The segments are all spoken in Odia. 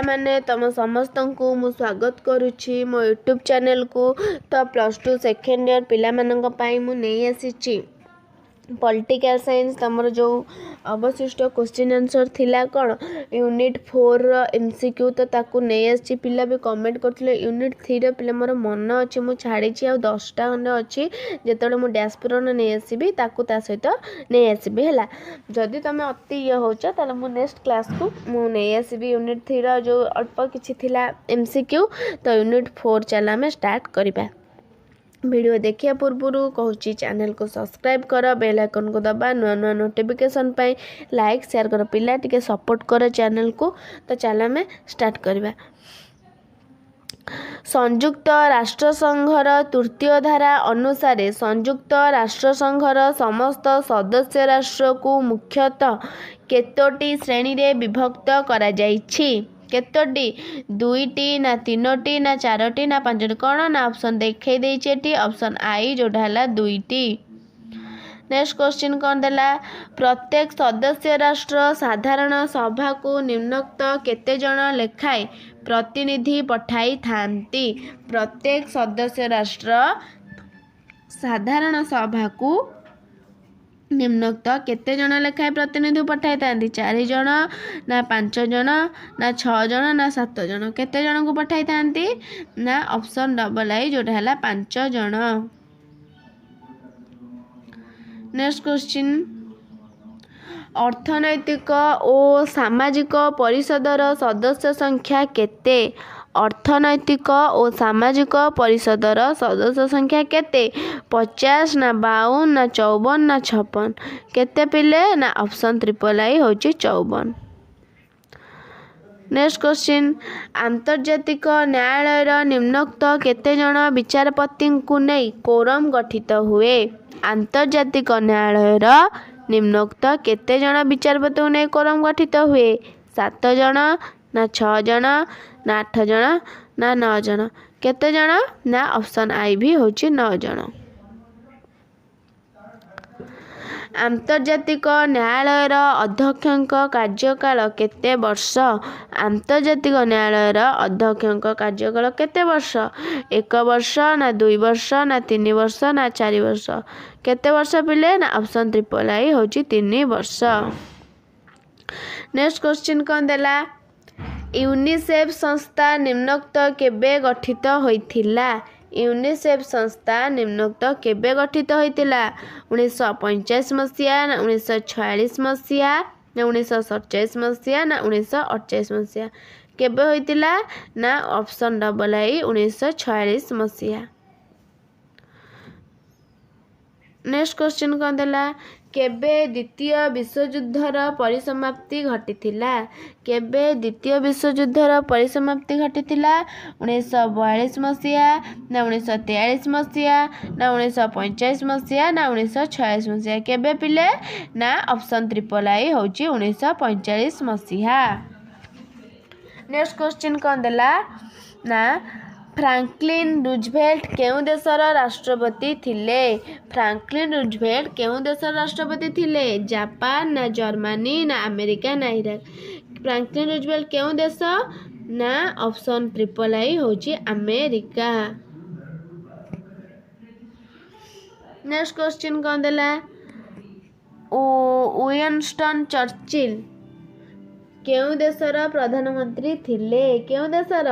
मैंने तुम समस्त को मु स्वागत करुच्ची मो यूट्यूब चैनल को। तो +2 सेकेंड ईयर पिला मानक पई मु नहीं आसी पॉलिटिकल साइंस तमर जो अवशिष्ट क्वेश्चन आंसर थिला कौन यूनिट 4 MCQ तो ताकू नहीं आसी पिला भी कमेंट करथिले। यूनिट 3 पिला मोर मन अच्छी मु छाड़ी आ 10टा खंडे अच्छी जेतले मु डैशपूरण नहीं आसबि ताकू ता सहित नहीं आसबि हैला। जदि तुम अति ये होच ताले मु नेक्स्ट क्लास को मु नहीं आसबि यूनिट 3 जो अल्प किछि थिला MCQ। तो यूनिट 4 चला में स्टार्ट करिबा। वीडियो देखिया पूर्व कहूँ चैनल को सब्सक्राइब कर बेल आइकन को दबा नुआ नुआ नोटिफिकेशन पाई लाइक शेयर कर पिला टिके सपोर्ट कर चैनल को। तो चला में स्टार्ट करिबा। संयुक्त राष्ट्र संघर तृतीय धारा अनुसार संयुक्त राष्ट्र संघर समस्त सदस्य राष्ट्र को मुख्यतः केतोटी श्रेणी रे विभक्त करा जाइछि? केतोटी 2टी ना 3टी ना 4टी ना 5टी कौन ना ऑप्शन देखै देछि ऑप्शन आई जोटा हला 2टी। नेक्स्ट क्वेश्चन कौन देला प्रत्येक सदस्य राष्ट्र साधारण सभा को निम्नोक्त केते जन लेखाए प्रतिनिधि पठाई थांती? प्रत्येक सदस्य राष्ट्र साधारण सभा को निम्नोक्त केते जन लेखाए प्रतिनिधि पठाई थांती? 4 जन ना 5 जन ना 6 जन ना 7 जन केते जन को पठाई थांती ना ऑप्शन डबल आई जोटा हला 5 जन। नेक्स्ट क्वेश्चन अर्थनैतिक और सामाजिक परिषदर सदस्य संख्या केते? अर्थनैतिक और सामाजिक परिषदर सदस्य संख्या केते? 50 ना 52 ना 54 ना 56 केते पिले ना ऑप्शन ट्रिपल आई होची 54। नेक्स्ट क्वेश्चन आंतर्जातिक न्यायालय निम्नोक्त केते जन विचारपति को नहीं कोरम गठित हुए? आंतर्जातिक न्यायालय निम्नोक्त केते जन विचारपति को नहीं कोरम गठित हुए? 7 जन ना 6 जन ना 8 जन ना 9 जन केते जन ना ऑप्शन आई भी होची 9 जन। आंतर्जातिक न्यायालय अध्यक्ष कार्यकाल केते वर्ष? आंतर्जातिक न्यायालय अध्यक्ष कार्यकाल केते वर्ष? 1 वर्ष ना 2 वर्ष ना 3 वर्ष ना 4 वर्ष केते वर्ष पिले ना ऑप्शन ट्रिपल आई होची 3 वर्ष। नेक्स्ट क्वेश्चन कौन देला यूनिसेफ संस्था निम्नोक्त केबे गठित होइथिला? यूनिसेफ संस्था निम्नोक्त केबे गठित होइथिला? 1945 मसीहा ना 1946 मसीहा ना 1947 मसीहा ना 1948 मसीहा केबे होइथिला ना ऑप्शन डबल आई 1946 मसीहा। नेक्स्ट क्वेश्चन कौन देला केबे द्वितीय विश्वयुद्धर परिसमाप्ति घटिथिला? केबे द्वितीय विश्वयुद्धर परिसमाप्ति घटिथिला? 1942 मसीहा ना 1943 मसीहा ना 1945 मसीहा ना 1946 मसीहा केबे पिले ना ऑप्शन ट्रिपल आई होची 1945 मसीहा। नेक्स्ट क्वेश्चन कौन देला ना फ्रैंकलिन रूजवेल्ट केउ देशर राष्ट्रपति थिले? फ्रैंकलिन रूजवेल्ट केउ देशर राष्ट्रपति थिले? जापान ना जर्मनी ना अमेरिका ना इराक फ्रैंकलिन रूजवेल्ट केउ देश ना ऑप्शन ट्रिपल आई होची अमेरिका। नेक्स्ट क्वेश्चन कौन देला विंस्टन चर्चिल केउ देशर प्रधानमंत्री थिले? केउ देशर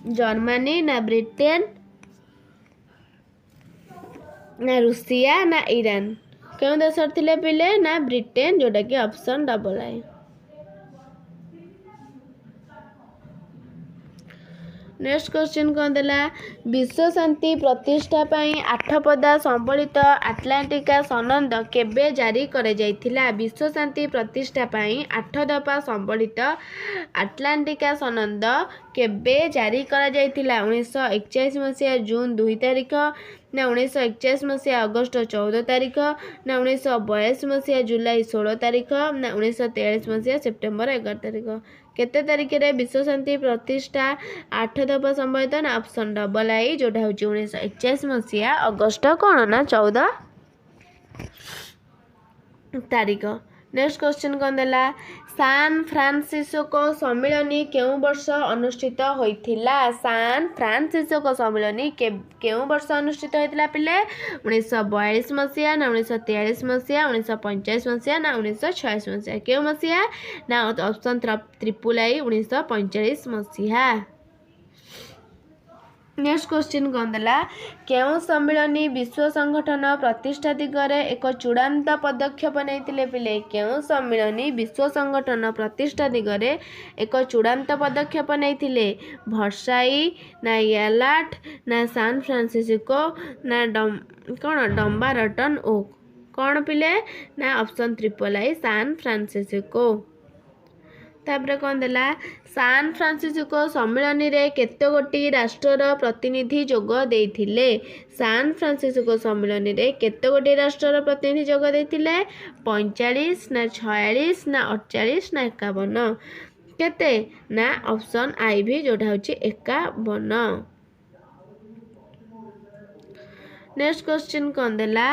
जर्मनी ना ब्रिटेन ना रूसिया ना ईरान केउ देशर थिले पिले ना ब्रिटेन जोटा कि ऑप्शन डबल आई। नेक्स्ट क्वेश्चन कौन देला विश्व शांति प्रतिष्ठा पाई 8 पदा संबलित आटलांटिका सनद केबे जारी करे जाइथिला? विश्व शांति प्रतिष्ठा पाई 8 दफा संबलित आटलांटिका सनद केबे जारी करा जाइथिला? 1941 मसीहा जून 2 तारिख ना 1941 मसीहा अगस्त 14 तारिख ना 1942 मसीहा जुलाई 16 तारिख ना 1943 मसीहा सेप्टेम्बर 11 तारिख केते तारिख रे विश्व शांति प्रतिष्ठा 8 दफा संबलित ना ऑप्शन डबल आई जोटा होची 1941 मसीहा अगस्त कौन ना 14 तारिख। नेक्स्ट क्वेश्चन कौन देला ସାନ୍ ଫ୍ରାନ୍ସିସ୍କୋ ସମ୍ମିଳନୀ କେଉଁ ବର୍ଷ ଅନୁଷ୍ଠିତ ହୋଇଥିଲା? ସାନ୍ ଫ୍ରାନ୍ସିସ୍କୋ ସମ୍ମିଳନୀ କେଉଁ ବର୍ଷ ଅନୁଷ୍ଠିତ ହୋଇଥିଲା ପିଲେ? 1942 ମସିହା ନା 1943 ମସିହା, 1945 ମସିହା ନା 1946 ମସିହା? କେଉଁ ମସିହା? ନା ଅପସନ୍ ତ୍ରିପୁଲ ଆଇ 1945 ମସିହା। ନେକ୍ସଟ କ୍ୱେଶ୍ଚିନ୍ କ'ଣ ଦେଲା? କେଉଁ ସମ୍ମିଳନୀ ବିଶ୍ୱ ସଂଗଠନ ପ୍ରତିଷ୍ଠା ଦିଗରେ ଏକ ଚୂଡ଼ାନ୍ତ ପଦକ୍ଷେପ ନେଇଥିଲେ ପିଲେ? କେଉଁ ସମ୍ମିଳନୀ ବିଶ୍ୱ ସଂଗଠନ ପ୍ରତିଷ୍ଠା ଦିଗରେ ଏକ ଚୂଡ଼ାନ୍ତ ପଦକ୍ଷେପ ନେଇଥିଲେ? ଭର୍ସାଇ ନା ୟାଲାଟ ନା ସାନ୍ ଫ୍ରାନ୍ସିସ୍କୋ ନା ଡମ୍ବାରଟନ୍ ଓକ୍? କ'ଣ ପିଲେ? ନା option triple I San Francisco. ତାପରେ କ'ଣ ଦେଲା? ସାନ୍ ଫ୍ରାନ୍ସିସ୍କୋ ସମ୍ମିଳନୀରେ କେତେଗୋଟି ରାଷ୍ଟ୍ରର ପ୍ରତିନିଧି ଯୋଗ ଦେଇଥିଲେ? ସାନ୍ ଫ୍ରାନ୍ସିସ୍କୋ ସମ୍ମିଳନୀରେ କେତେଗୋଟି ରାଷ୍ଟ୍ରର ପ୍ରତିନିଧି ଯୋଗ ଦେଇଥିଲେ? 45 ନା 46 ନା 48 ନା 51? କେତେ? ନା ଅପସନ୍ ଆଇ ଭି ଯୋଉଟା ହେଉଛି 51। ନେକ୍ସଟ କ୍ୱେଶ୍ଚିନ୍ କ'ଣ ଦେଲା?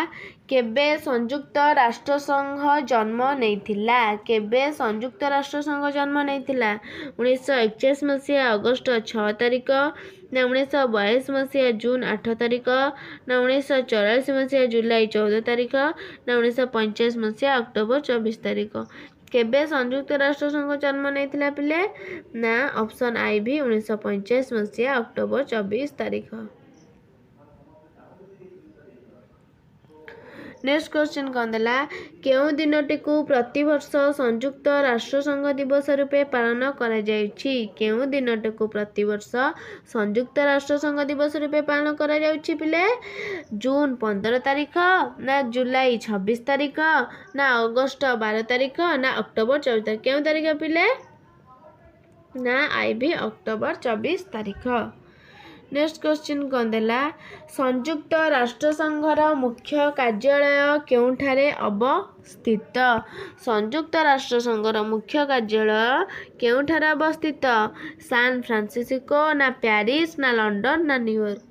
କେବେ ସଂଯୁକ୍ତ ରାଷ୍ଟ୍ରସଂଘ ଜନ୍ମ ନେଇଥିଲା? କେବେ ସଂଯୁକ୍ତ ରାଷ୍ଟ୍ରସଂଘ ଜନ୍ମ ନେଇଥିଲା? 1941 ମସିହା ଅଗଷ୍ଟ 6 ତାରିଖ ନା 1942 ମସିହା ଜୁନ୍ 8 ତାରିଖ ନା 1944 ମସିହା ଜୁଲାଇ 14 ତାରିଖ ନା 1945 ମସିହା ଅକ୍ଟୋବର 24 ତାରିଖ? କେବେ ସଂଯୁକ୍ତ ରାଷ୍ଟ୍ରସଂଘ ଜନ୍ମ ନେଇଥିଲା ପିଲେ? ନା ଅପସନ୍ ଆଇ ଭି 1945 ମସିହା ଅକ୍ଟୋବର 24 ତାରିଖ। ନେକ୍ସଟ କ୍ୱେଶ୍ଚିନ୍ କ'ଣ ଦେଲା? କେଉଁ ଦିନଟିକୁ ପ୍ରତିବର୍ଷ ସଂଯୁକ୍ତ ରାଷ୍ଟ୍ରସଂଘ ଦିବସ ରୂପେ ପାଳନ କରାଯାଉଛି? କେଉଁ ଦିନଟିକୁ ପ୍ରତିବର୍ଷ ସଂଯୁକ୍ତ ରାଷ୍ଟ୍ରସଂଘ ଦିବସ ରୂପେ ପାଳନ କରାଯାଉଛି ପିଲେ? ଜୁନ୍ 15 ତାରିଖ ନା ଜୁଲାଇ 26 ତାରିଖ ନା ଅଗଷ୍ଟ 12 ତାରିଖ ନା ଅକ୍ଟୋବର 24 ତାରିଖ? କେଉଁ ତାରିଖ ପିଲେ? ନା ଆଇ ଭି ଅକ୍ଟୋବର 24 ତାରିଖ। ନେକ୍ସଟ କ୍ୱେଶ୍ଚିନ୍ କ'ଣ ଦେଲା? ସଂଯୁକ୍ତ ରାଷ୍ଟ୍ରସଂଘର ମୁଖ୍ୟ କାର୍ଯ୍ୟାଳୟ କେଉଁଠାରେ ଅବସ୍ଥିତ? ସଂଯୁକ୍ତ ରାଷ୍ଟ୍ରସଂଘର ମୁଖ୍ୟ କାର୍ଯ୍ୟାଳୟ କେଉଁଠାରେ ଅବସ୍ଥିତ? ସାନ୍ ଫ୍ରାନ୍ସିସ୍କୋ ନା ପ୍ୟାରିସ୍ ନା ଲଣ୍ଡନ ନା ନ୍ୟୁୟର୍କ?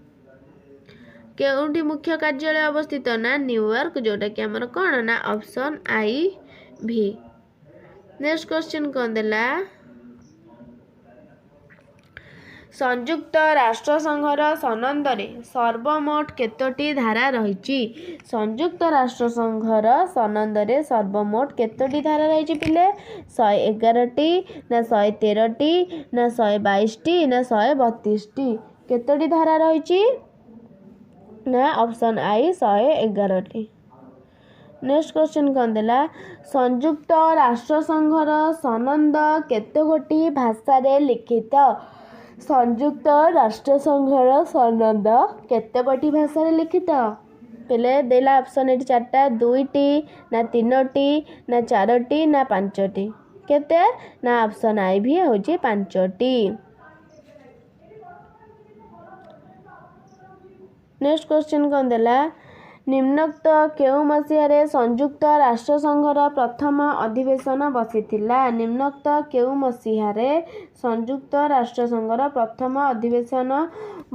କେଉଁଠି ମୁଖ୍ୟ କାର୍ଯ୍ୟାଳୟ ଅବସ୍ଥିତ? ନା ନ୍ୟୁୟର୍କ, ଯୋଉଟାକି ଆମର କ'ଣ? ନା option I V. Next question କ'ଣ ଦେଲା? ସଂଯୁକ୍ତ ରାଷ୍ଟ୍ରସଂଘର ସନନ୍ଦରେ ସର୍ବମୋଟ କେତୋଟି ଧାରା ରହିଛି? ସଂଯୁକ୍ତ ରାଷ୍ଟ୍ରସଂଘର ସନନ୍ଦରେ ସର୍ବମୋଟ କେତୋଟି ଧାରା ରହିଛି ପିଲେ? 111ଟି ନା 113ଟି ନା 122ଟି ନା 132ଟି? କେତୋଟି ଧାରା ରହିଛି? ନା ଅପସନ୍ ଆଇ 111ଟି। ନେକ୍ସଟ କ୍ୱେଶ୍ଚିନ୍ କ'ଣ ଦେଲା? ସଂଯୁକ୍ତ ରାଷ୍ଟ୍ରସଂଘର ସନନ୍ଦ କେତେଗୋଟି ଭାଷାରେ ଲିଖିତ? ସଂଯୁକ୍ତ ରାଷ୍ଟ୍ରସଂଘର ସନନ୍ଦ କେତେଗୋଟି ଭାଷାରେ ଲିଖିତ? ପିଲେ ଦେଲା ଅପସନ୍ ଏଠି 4ଟା, 2ଟି ନା 3ଟି ନା 4ଟି ନା 5ଟି? କେତେ? ନା ଅପସନ୍ ଆଇ ଭି ହେଉଛି 5ଟି। ନେକ୍ସଟ କ୍ୱେଶ୍ଚିନ୍ କ'ଣ ଦେଲା? ନିମ୍ନୋକ୍ତ କେଉଁ ମସିହାରେ ସଂଯୁକ୍ତ ରାଷ୍ଟ୍ରସଂଘର ପ୍ରଥମ ଅଧିବେଶନ ବସିଥିଲା? ନିମ୍ନୋକ୍ତ କେଉଁ ମସିହାରେ ସଂଯୁକ୍ତ ରାଷ୍ଟ୍ରସଂଘର ପ୍ରଥମ ଅଧିବେଶନ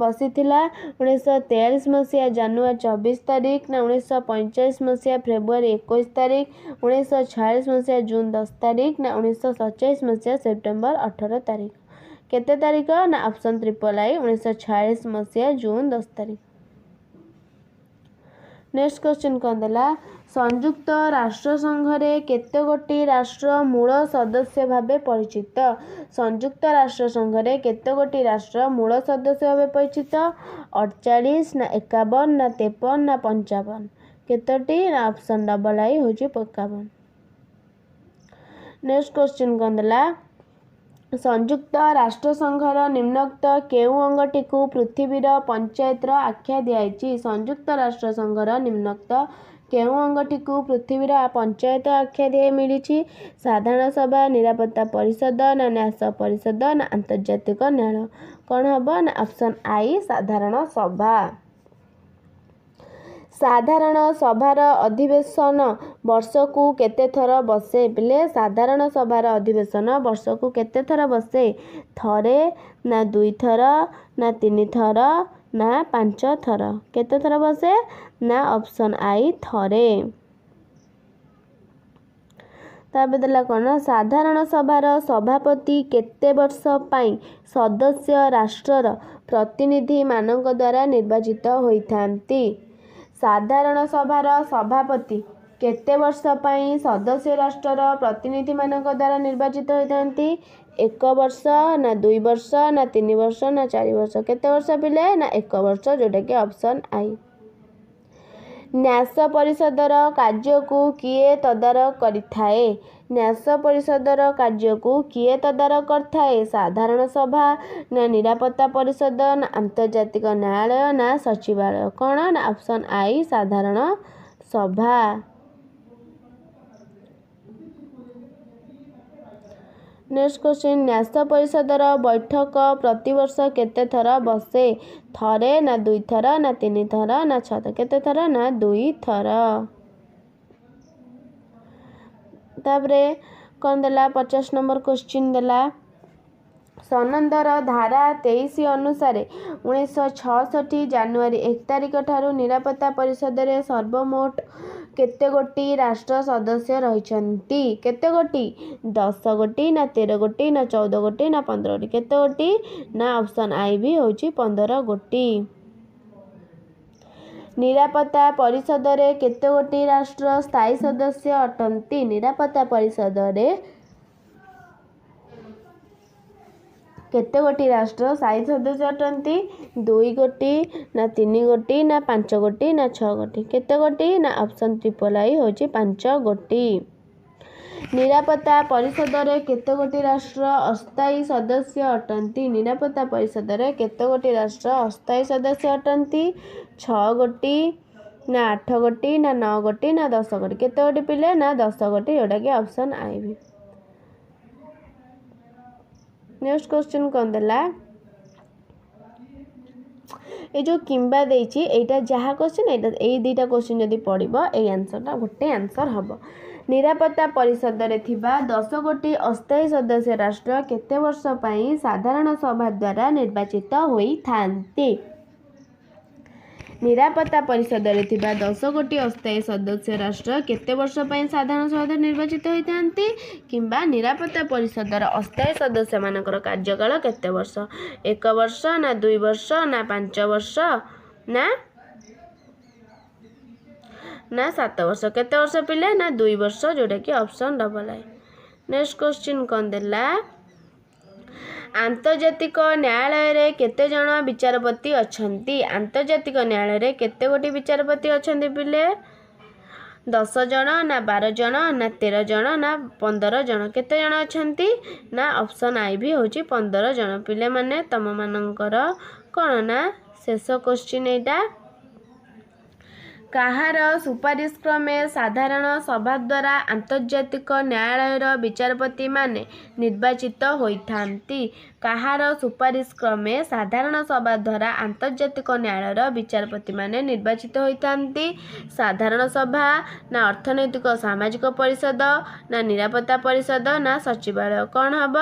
ବସିଥିଲା? 1943 ମସିହା ଜାନୁଆରୀ 24 ତାରିଖ ନା 1945 ମସିହା ଫେବୃଆରୀ 21 ତାରିଖ, 1946 ମସିହା ଜୁନ୍ 10 ତାରିଖ ନା 1947 ମସିହା ସେପ୍ଟେମ୍ବର 18 ତାରିଖ? କେତେ ତାରିଖ? ନା ଅପସନ୍ ତ୍ରିପଲ ଆଇ 1946 ମସିହା ଜୁନ୍ 10 ତାରିଖ। ନେକ୍ସଟ କ୍ୱେଶ୍ଚିନ୍ କ'ଣ ଦେଲା? ସଂଯୁକ୍ତ ରାଷ୍ଟ୍ରସଂଘରେ କେତେଗୋଟି ରାଷ୍ଟ୍ର ମୂଳ ସଦସ୍ୟ ଭାବେ ପରିଚିତ? ସଂଯୁକ୍ତ ରାଷ୍ଟ୍ରସଂଘରେ କେତେଗୋଟି ରାଷ୍ଟ୍ର ମୂଳ ସଦସ୍ୟ ଭାବେ ପରିଚିତ? 48 ନା 51 ନା 53 ନା 55? କେତୋଟି? ନା ଅପସନ୍ ଡବଲ ଆଇ ହେଉଛି 51। ନେକ୍ସଟ କ୍ୱେଶ୍ଚିନ୍ କ'ଣ ଦେଲା? ସଂଯୁକ୍ତ ରାଷ୍ଟ୍ରସଂଘର ନିମ୍ନୋକ୍ତ କେଉଁ ଅଙ୍ଗଟିକୁ ପୃଥିବୀର ପଞ୍ଚାୟତର ଆଖ୍ୟା ଦିଆଯାଇଛି? ସଂଯୁକ୍ତ ରାଷ୍ଟ୍ରସଂଘର ନିମ୍ନୋକ୍ତ କେଉଁ ଅଙ୍ଗଟିକୁ ପୃଥିବୀର ପଞ୍ଚାୟତ ଆଖ୍ୟା ଦିଆ ମିଳିଛି? ସାଧାରଣ ସଭା, ନିରାପତ୍ତା ପରିଷଦ ନା ନ୍ୟାସ ପରିଷଦ ନା ଆନ୍ତର୍ଜାତିକ ନ୍ୟାୟାଳୟ? କ'ଣ ହେବ? ନା ଅପସନ୍ ଆଇ ସାଧାରଣ ସଭା। ସାଧାରଣ ସଭାର ଅଧିବେଶନ ବର୍ଷକୁ କେତେ ଥର ବସେ? ପିଲେ ସାଧାରଣ ସଭାର ଅଧିବେଶନ ବର୍ଷକୁ କେତେ ଥର ବସେ? ଥରେ ନା 2 ଥର ନା 3 ଥର ନା 5 ଥର? କେତେ ଥର ବସେ? ନା ଅପସନ୍ ଆଇ ଥରେ। ତାପରେ ଦେଲା କ'ଣ ସାଧାରଣ ସଭାର ସଭାପତି କେତେ ବର୍ଷ ପାଇଁ ସଦସ୍ୟ ରାଷ୍ଟ୍ରର ପ୍ରତିନିଧିମାନଙ୍କ ଦ୍ୱାରା ନିର୍ବାଚିତ ହୋଇଥାନ୍ତି। ସାଧାରଣ ସଭାର ସଭାପତି କେତେ ବର୍ଷ ପାଇଁ ସଦସ୍ୟ ରାଷ୍ଟ୍ରର ପ୍ରତିନିଧିମାନଙ୍କ ଦ୍ୱାରା ନିର୍ବାଚିତ ହୋଇଥାନ୍ତି? 1 ବର୍ଷ ନା 2 ବର୍ଷ ନା 3 ବର୍ଷ ନା 4 ବର୍ଷ? କେତେ ବର୍ଷ ପିଲେ? ନା 1 ବର୍ଷ, ଯେଉଁଟାକି ଅପସନ୍ ଆଇ। ନ୍ୟାସ ପରିଷଦର କାର୍ଯ୍ୟକୁ କିଏ ତଦାରଖ କରିଥାଏ? ନ୍ୟାସ ପରିଷଦର କାର୍ଯ୍ୟକୁ କିଏ ତଦାରଖ କରିଥାଏ? ସାଧାରଣ ସଭା ନା ନିରାପତ୍ତା ପରିଷଦ ନା ଆନ୍ତର୍ଜାତିକ ନ୍ୟାୟାଳୟ ନା ସଚିବାଳୟ? କ'ଣ? ନା ଅପସନ୍ ଆଇ ସାଧାରଣ ସଭା। ନେକ୍ସଟ କ୍ୱେଶ୍ଚିନ୍, ନ୍ୟାସ ପରିଷଦର ବୈଠକ ପ୍ରତିବର୍ଷ କେତେ ଥର ବସେ? ଥରେ ନା 2 ଥର ନା 3 ଥର ନା 6 ଥର? କେତେ ଥର? ନା 2 ଥର। ତାପରେ କ'ଣ ଦେଲା? 50 ନମ୍ବର କ୍ୱେଶ୍ଚିନ୍ ଦେଲା ସନନ୍ଦର ଧାରା 23 ଅନୁସାରେ 1966 ଜାନୁଆରୀ 1 ତାରିଖ ଠାରୁ ନିରାପତ୍ତା ପରିଷଦରେ ସର୍ବମୋଟ କେତେ ଗୋଟି ରାଷ୍ଟ୍ର ସଦସ୍ୟ ରହିଛନ୍ତି? କେତେ ଗୋଟି? 10 ଗୋଟି ନା 13 ଗୋଟି ନା 14 ଗୋଟି ନା 15 ଗୋଟି? କେତେ ଗୋଟି? ନା ଅପସନ୍ ଆଇ ବି ହେଉଛି 15 ଗୋଟି। ନିରାପତ୍ତା ପରିଷଦରେ କେତେ ଗୋଟି ରାଷ୍ଟ୍ର ସ୍ଥାୟୀ ସଦସ୍ୟ ଅଟନ୍ତି? ନିରାପତ୍ତା ପରିଷଦରେ କେତେ ଗୋଟି ରାଷ୍ଟ୍ର ସ୍ଥାୟୀ ସଦସ୍ୟ ଅଟନ୍ତି? 2 ଗୋଟି ନା 3 ଗୋଟି ନା 5 ଗୋଟି ନା 6 ଗୋଟି? କେତେ ଗୋଟି? ନା ଅପସନ୍ ଟ୍ରିପଲ୍ ଆଇ ହେଉଛି 5 ଗୋଟି। ନିରାପତ୍ତା ପରିଷଦରେ କେତେ ଗୋଟି ରାଷ୍ଟ୍ର ଅସ୍ଥାୟୀ ସଦସ୍ୟ ଅଟନ୍ତି? ନିରାପତ୍ତା ପରିଷଦରେ କେତେ ଗୋଟି ରାଷ୍ଟ୍ର ଅସ୍ଥାୟୀ ସଦସ୍ୟ ଅଟନ୍ତି? 6 ଗୋଟି ନା 8 ଗୋଟି ନା 9 ଗୋଟି ନା 10 ଗୋଟି? କେତେ ଗୋଟି ପିଲେ? ନା 10 ଗୋଟି, ଯେଉଁଟାକି option I B. Next question କ'ଣ ଦେଲା? এই ଯେଉଁ କିମ୍ବା ଦେଇଛି ଏଇଟା ଯାହା କ୍ୱେଶ୍ଚିନ୍, ଏଇ ଦୁଇଟା କ୍ୱେଶ୍ଚିନ୍ ଯଦି ପଡ଼ିବ ଏଇ ଆନ୍ସର୍ଟା ଗୋଟେ ଆନ୍ସର୍ ହେବ। ନିରାପତ୍ତା ପରିଷଦରେ ଥିବା 10 ଗୋଟି ଅସ୍ଥାୟୀ ସଦସ୍ୟ ରାଷ୍ଟ୍ର କେତେ ବର୍ଷ ପାଇଁ ସାଧାରଣ ସଭା ଦ୍ୱାରା ନିର୍ବାଚିତ ହୋଇଥାନ୍ତି? ନିରାପତ୍ତା ପରିଷଦରେ ଥିବା 10 ଗୋଟି ଅସ୍ଥାୟୀ ସଦସ୍ୟ ରାଷ୍ଟ୍ର କେତେ ବର୍ଷ ପାଇଁ ସାଧାରଣ ସଭା ଦ୍ୱାରା ନିର୍ବାଚିତ ହୋଇଥାନ୍ତି? କିମ୍ବା ନିରାପତ୍ତା ପରିଷଦର ଅସ୍ଥାୟୀ ସଦସ୍ୟମାନଙ୍କର କାର୍ଯ୍ୟକାଳ କେତେ ବର୍ଷ? 1 ବର୍ଷ ନା 2 ବର୍ଷ ନା 5 ବର୍ଷ ନା 7 ବର୍ଷ? କେତେ ବର୍ଷ ପିଲେ? ନା 2 ବର୍ଷ, ଯେଉଁଟାକି option double I. Next question କ'ଣ ଦେଲା? ଆନ୍ତର୍ଜାତିକ ନ୍ୟାୟାଳୟରେ କେତେ ଜଣ ବିଚାରପତି ଅଛନ୍ତି? ଆନ୍ତର୍ଜାତିକ ନ୍ୟାୟାଳୟରେ କେତେ ଗୋଟି ବିଚାରପତି ଅଛନ୍ତି ପିଲେ? 10 ଜଣ ନା 12 ଜଣ ନା 13 ଜଣ ନା 15 ଜଣ? କେତେ ଜଣ ଅଛନ୍ତି? ନା ଅପସନ୍ ଆଇ ବି ହେଉଛି 15 ଜଣ। ପିଲାମାନେ ତମମାନଙ୍କର କ'ଣ ନା ଶେଷ କ୍ୱେଶ୍ଚିନ୍ ଏଇଟା। କାହାର ସୁପାରିଶ କ୍ରମେ ସାଧାରଣ ସଭା ଦ୍ୱାରା ଆନ୍ତର୍ଜାତିକ ନ୍ୟାୟାଳୟର ବିଚାରପତିମାନେ ନିର୍ବାଚିତ ହୋଇଥାନ୍ତି? କାହାର ସୁପାରିଶ କ୍ରମେ ସାଧାରଣ ସଭା ଦ୍ୱାରା ଆନ୍ତର୍ଜାତିକ ନ୍ୟାୟାଳୟର ବିଚାରପତିମାନେ ନିର୍ବାଚିତ ହୋଇଥାନ୍ତି? ସାଧାରଣ ସଭା ନା ଅର୍ଥନୈତିକ ସାମାଜିକ ପରିଷଦ ନା ନିରାପତ୍ତା ପରିଷଦ ନା ସଚିବାଳୟ? କ'ଣ ହେବ?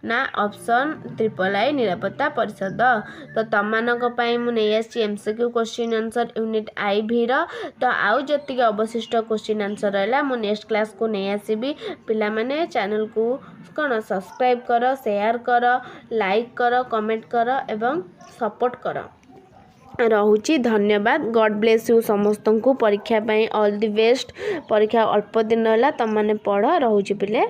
ନା ଅପସନ୍ ଟ୍ରିପଲ୍ ଆଇ ନିରାପତ୍ତା ପରିଷଦ। ତ ତମମାନଙ୍କ ପାଇଁ ମୁଁ ନେଇ ଆସିଛି MCQ question answer unit IV ର। ତ ଆଉ ଯେତିକି ଅବଶିଷ୍ଟ କ୍ୱେଶ୍ଚିନ୍ ଆନ୍ସର୍ ରହିଲା ମୁଁ ନେକ୍ସଟ କ୍ଲାସ୍କୁ ନେଇ ଆସିବି। ପିଲାମାନେ ଚ୍ୟାନେଲକୁ କ'ଣ ସବସ୍କ୍ରାଇବ୍ କର, ସେୟାର କର, ଲାଇକ୍ କର, କମେଣ୍ଟ କର ଏବଂ ସପୋର୍ଟ କର। ରହୁଛି ଧନ୍ୟବାଦ। ଗଡ୍ ବ୍ଲେସ୍ ୟୁ ସମସ୍ତଙ୍କୁ। ପରୀକ୍ଷା ପାଇଁ ଅଲ୍ ଦି ବେଷ୍ଟ। ପରୀକ୍ଷା ଅଳ୍ପ ଦିନ ହେଲା, ତମମାନେ ପଢ଼। ରହୁଛି ପିଲେ।